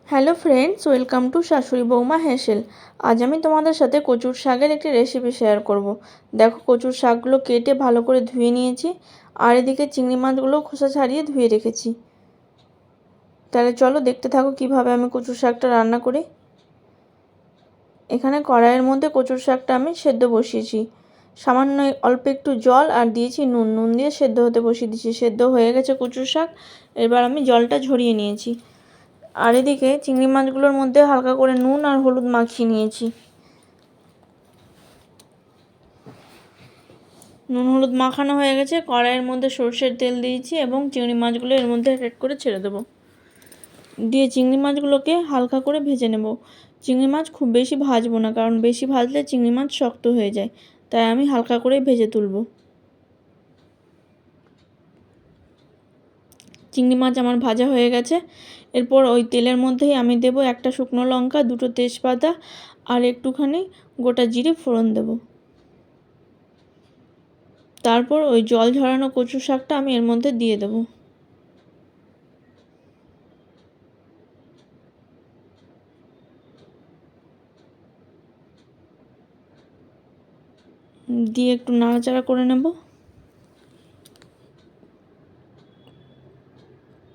Hello friends, welcome to শাশুড়ি বৌমা হেসেল। আজ আমি তোমাদের সাথে কচুর শাকের একটি রেসিপি শেয়ার করব। দেখো, কচুর শাকগুলো কেটে ভালো করে ধুয়ে নিয়েছি, আর এদিকে চিংড়ি মাছগুলো খোসা ছাড়িয়ে ধুয়ে রেখেছি। তাহলে চলো দেখতে থাকো কিভাবে আমি কচুর শাকটা রান্না করি। এখানে কড়াইয়ের মধ্যে কচুর শাকটা আমি সেদ্ধ বসিয়েছি। সামান্য অল্প একটু জল আর দিয়েছি নুন দিয়ে সেদ্ধ হতে বসিয়ে দিয়েছি। সেদ্ধ হয়ে গেছে কচুর শাক, এবার আমি জলটা ঝরিয়ে নিয়েছি। আর এদিকে চিংড়ি মাছগুলোর মধ্যে হালকা করে নুন আর হলুদ মাখিয়ে নিয়েছি। নুন হলুদ মাখানো হয়ে গেছে, কড়াইয়ের মধ্যে সর্ষের তেল দিয়েছি এবং চিংড়ি মাছগুলো এর মধ্যে অ্যাড করে ছেড়ে দেবো। দিয়ে চিংড়ি মাছগুলোকে হালকা করে ভেজে নেব। চিংড়ি মাছ খুব বেশি ভাজবো না, কারণ বেশি ভাজলে চিংড়ি মাছ শক্ত হয়ে যায়, তাই আমি হালকা করে ভেজে তুলব। চিংড়ি মাছ আমার ভাজা হয়ে গেছে। এরপর ওই তেলের মধ্যেই আমি দেব একটা শুকনো লঙ্কা, দুটো তেজপাতা আর একটুখানি গোটা জিরে ফোড়ন দেব। তারপর ওই জল ঝরানো কচু শাকটা আমি এর মধ্যে দিয়ে দেব। দিয়ে একটু নাড়াচাড়া করে নেব।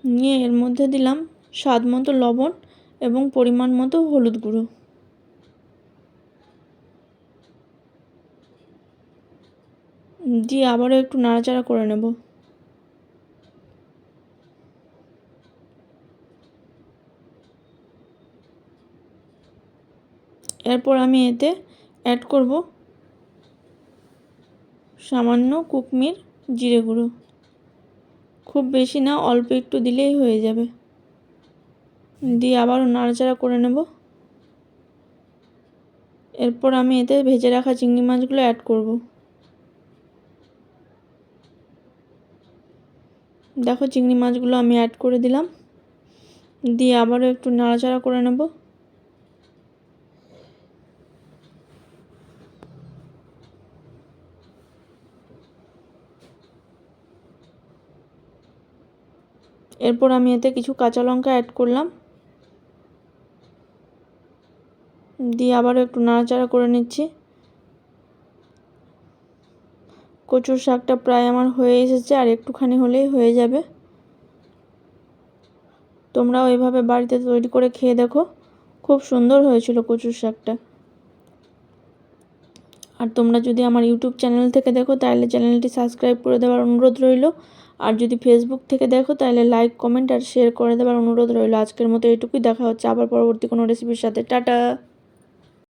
নিয়ে এর মধ্যে দিলাম স্বাদ মতো লবণ এবং পরিমাণ মতো হলুদ গুঁড়ো। দিয়ে আবারও একটু নাড়াচাড়া করে নেব। এরপর আমি এতে অ্যাড করব সামান্য কুকমির জিরে গুঁড়ো। খুব বেশি না, অল্প একটু দিলেই হয়ে যাবে। দিয়ে আবারও নাড়াচাড়া করে নেব। এরপর আমি এতে ভেজে রাখা চিংড়ি মাছগুলো অ্যাড করব। দেখো, চিংড়ি মাছগুলো আমি অ্যাড করে দিলাম। দিয়ে আবারও একটু নাড়াচাড়া করে নেব। এরপর আমি এতে কিছু কাঁচা লঙ্কা অ্যাড করলাম। দিয়ে আবারও একটু নাড়াচাড়া করে নিচ্ছি। কচুর শাকটা প্রায় আমার হয়ে এসেছে, আর একটুখানি হলেই হয়ে যাবে। তোমরাও এভাবে বাড়িতে তৈরি করে খেয়ে দেখো, খুব সুন্দর হয়েছিল কচুর শাকটা। আর তোমরা যদি আমার ইউটিউব চ্যানেল থেকে দেখো তাহলে চ্যানেলটি সাবস্ক্রাইব করে দেওয়ার অনুরোধ রইল। আর যদি ফেসবুক থেকে দেখো তাহলে লাইক, কমেন্ট আর শেয়ার করে দেওয়ার অনুরোধ রইল। আজকের মতো এটুকুই, দেখা হচ্ছে আবার পরবর্তী কোনো রেসিপির সাথে। টাটা।